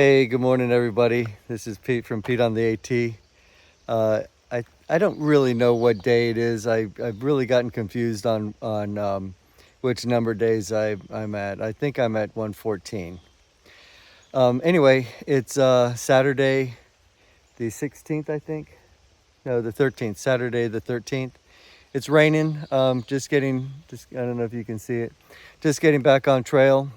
Hey, good morning, everybody. This is Pete from Pete on the AT. I don't really know what day it is. I've really gotten confused on which number days I'm at. I think I'm at 114. Anyway, it's Saturday the 16th, I think. No, the 13th. Saturday the 13th. It's raining. Just I don't know if you can see it. Just getting back on trail.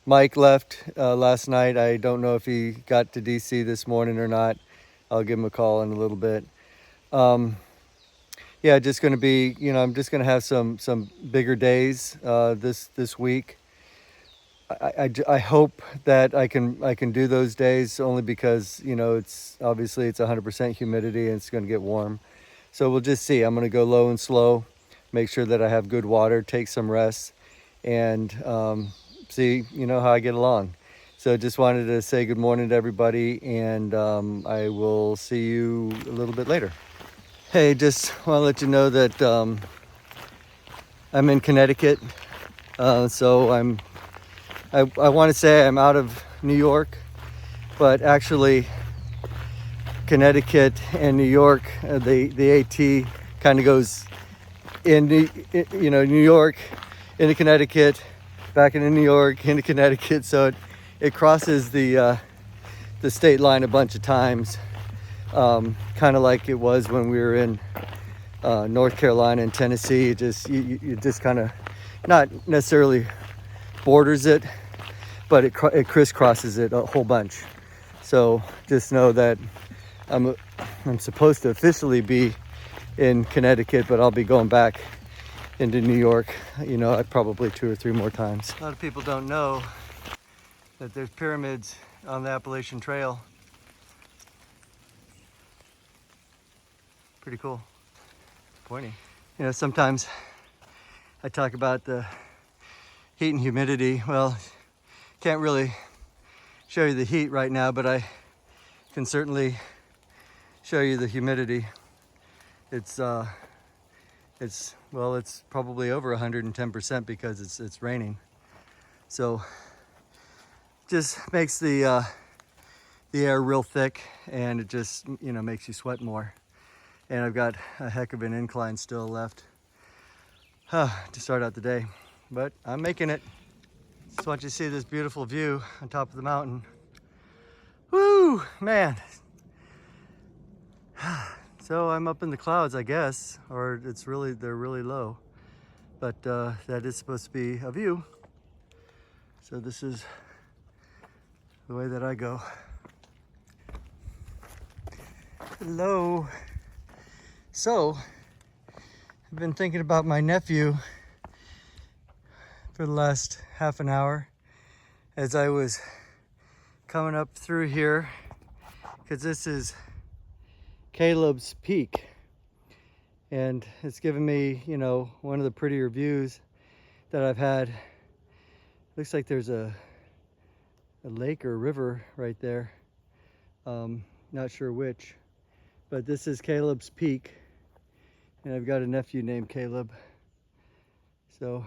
Mike left last night. I don't know if he got to DC this morning or not. I'll give him a call in a little bit. Yeah, just going to be, I'm just going to have some bigger days this week. I hope that I can do those days, only because it's 100% humidity and it's going to get warm. So we'll just see. I'm going to go low and slow, make sure that I have good water, take some rest, and see how I get along. So just wanted to say good morning to everybody, and I will see you a little bit later. Hey, just want to let you know that I'm in Connecticut. So I want to say I'm out of New York, but actually Connecticut and New York, the AT kind of goes in New York into Connecticut, back into New York, into Connecticut. So it crosses the state line a bunch of times, kind of like it was when we were in North Carolina and Tennessee. You just kind of not necessarily borders it, but it crisscrosses it a whole bunch. So just know that I'm supposed to officially be in Connecticut, but I'll be going back into New York, probably 2 or 3 more times. A lot of people don't know that there's pyramids on the Appalachian Trail. Pretty cool. Pointy. Sometimes I talk about the heat and humidity. Well, can't really show you the heat right now, but I can certainly show you the humidity. It's probably over 110% because it's raining. So just makes the air real thick, and it just makes you sweat more. And I've got a heck of an incline still left to start out the day, but I'm making it. Just want you to see this beautiful view on top of the mountain. Woo, man. So I'm up in the clouds, I guess, or they're really low, but that is supposed to be a view. So this is the way that I go. Hello. So I've been thinking about my nephew for the last half an hour as I was coming up through here, because this is Caleb's Peak, and it's given me one of the prettier views that I've had. Looks like there's a lake or river right there, not sure which, but this is Caleb's Peak, and I've got a nephew named Caleb. So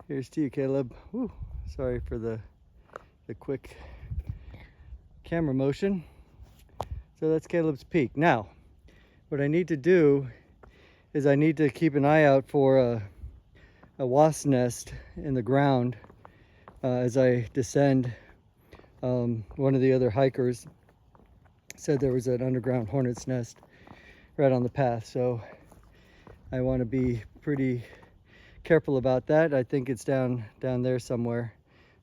here's to you, Caleb. Woo, sorry for the quick camera motion. So that's Caleb's Peak. Now, what I need to do is I need to keep an eye out for a wasp nest in the ground as I descend. One of the other hikers said there was an underground hornet's nest right on the path, so I want to be pretty careful about that. I think it's down there somewhere,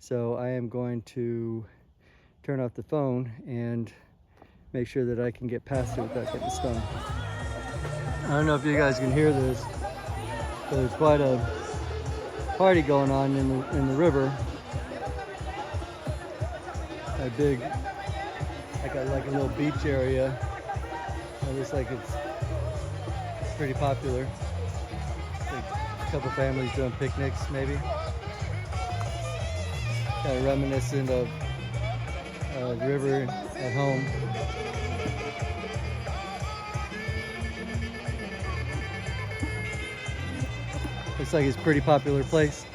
so I am going to turn off the phone and make sure that I can get past it without getting stung. I don't know if you guys can hear this, but there's quite a party going on in the river. I got like a little beach area. It looks like it's pretty popular. Like a couple families doing picnics, maybe. Kind of reminiscent of the river at home. Looks like it's a pretty popular place.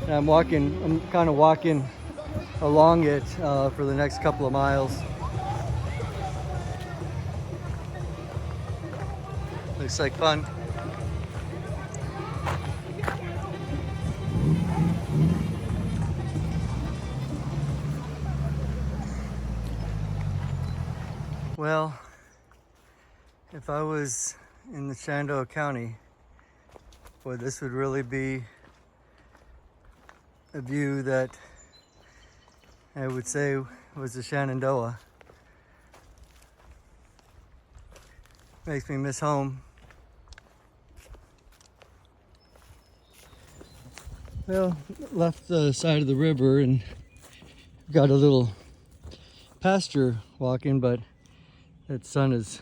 And I'm kind of walking along it for the next couple of miles. Looks like fun. Well, if I was in the Shenandoah County, boy, this would really be a view that I would say was the Shenandoah. Makes me miss home. Well, left the side of the river and got a little pasture walking, but that sun is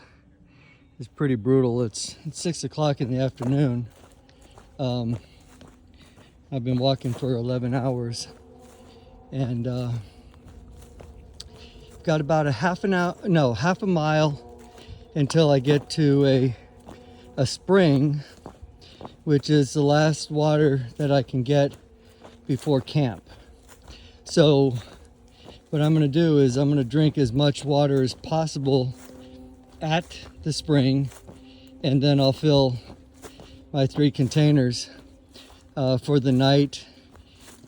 pretty brutal. It's 6 o'clock in the afternoon. I've been walking for 11 hours and got about half a mile until I get to a spring, which is the last water that I can get before camp. So what I'm going to do is I'm going to drink as much water as possible at the spring, and then I'll fill my 3 containers for the night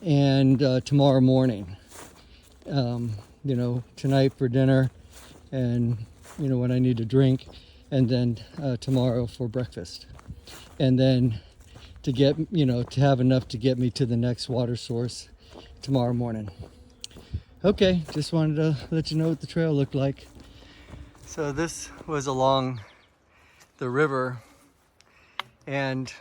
and tomorrow morning. Tonight for dinner, and when I need to drink, and then tomorrow for breakfast, and then to get to have enough to get me to the next water source tomorrow morning. Okay, just wanted to let you know what the trail looked like. So this was along the river, and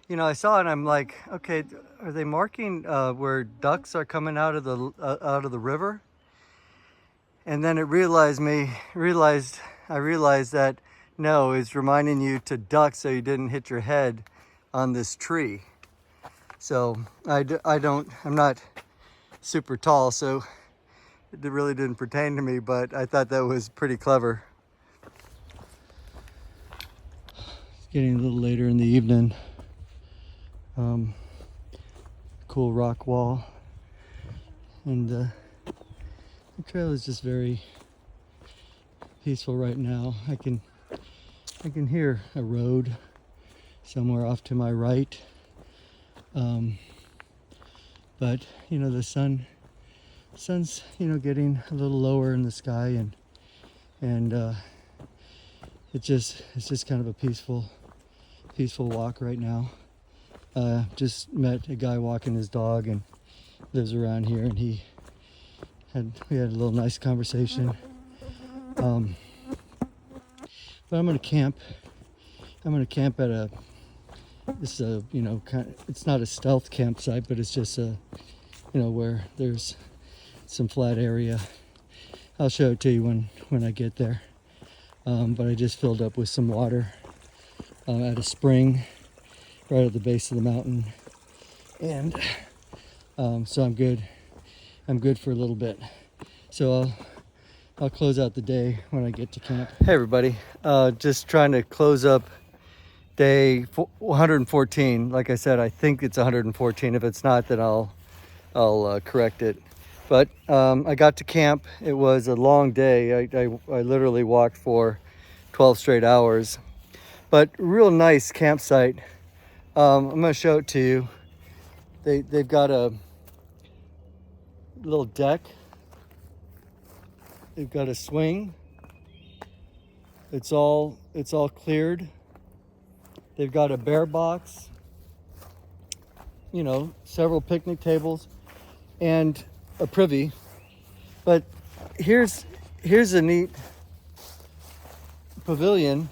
I saw it and I'm like, okay, are they marking where ducks are coming out of the river? And then I realized that no, it's reminding you to duck so you didn't hit your head on this tree. So I'm not super tall, so it really didn't pertain to me, but I thought that was pretty clever. It's getting a little later in the evening. Cool rock wall, and the trail is just very peaceful right now. I can hear a road somewhere off to my right, but the sun's getting a little lower in the sky, and it's just kind of a peaceful walk right now. Just met a guy walking his dog and lives around here, and we had a little nice conversation. But I'm gonna camp. I'm gonna camp at it's not a stealth campsite, but it's just where there's some flat area. I'll show it to you when I get there. But I just filled up with some water at a spring right at the base of the mountain, and so I'm good for a little bit. So I'll close out the day when I get to camp. Hey everybody, just trying to close up day 114. Like I said, I think it's 114. If it's not, then I'll correct it. But I got to camp. It was a long day. I literally walked for 12 straight hours, but real nice campsite. I'm going to show it to you. They've got a little deck. They've got a swing. It's all cleared. They've got a bear box. Several picnic tables and a privy. But here's a neat pavilion,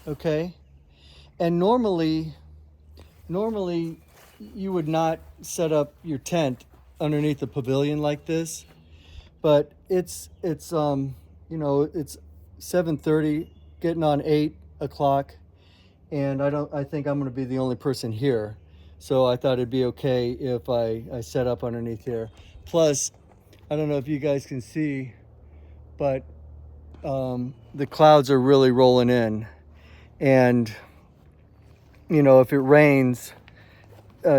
okay? And normally you would not set up your tent underneath the pavilion like this, but it's 7:30, getting on 8 o'clock, and I think I'm going to be the only person here, so I thought it'd be okay if I set up underneath here. Plus, I don't know if you guys can see, but the clouds are really rolling in, and if it rains,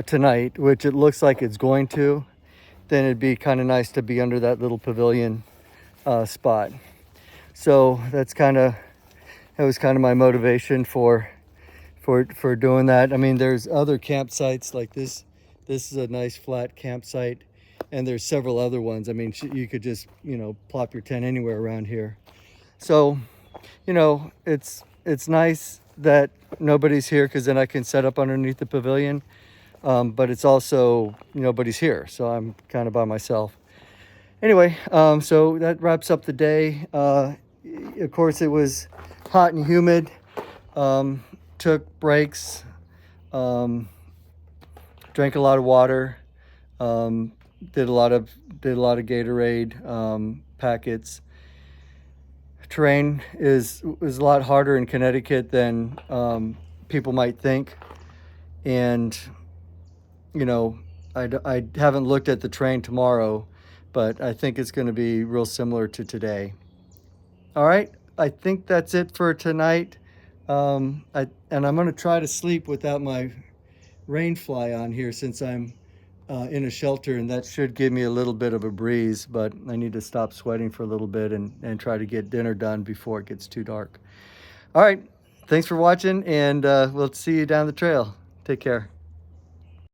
tonight, which it looks like it's going to, then it'd be kind of nice to be under that little pavilion spot. So that was kind of my motivation for doing that. I mean, there's other campsites like this. This is a nice flat campsite, and there's several other ones. I mean, you could just, you know, plop your tent anywhere around here. So, you know, it's nice that nobody's here, because then I can set up underneath the pavilion. But it's also, nobody's here, so I'm kind of by myself. Anyway, so that wraps up the day. Of course, it was hot and humid. Took breaks. Drank a lot of water. Did a lot of Gatorade packets. Terrain is a lot harder in Connecticut than people might think, and you know, I haven't looked at the terrain tomorrow, but I think it's going to be real similar to today. All right, I think that's it for tonight. And I'm going to try to sleep without my rain fly on here, since I'm in a shelter, and that should give me a little bit of a breeze, but I need to stop sweating for a little bit and try to get dinner done before it gets too dark. All right, thanks for watching, and we'll see you down the trail. Take care.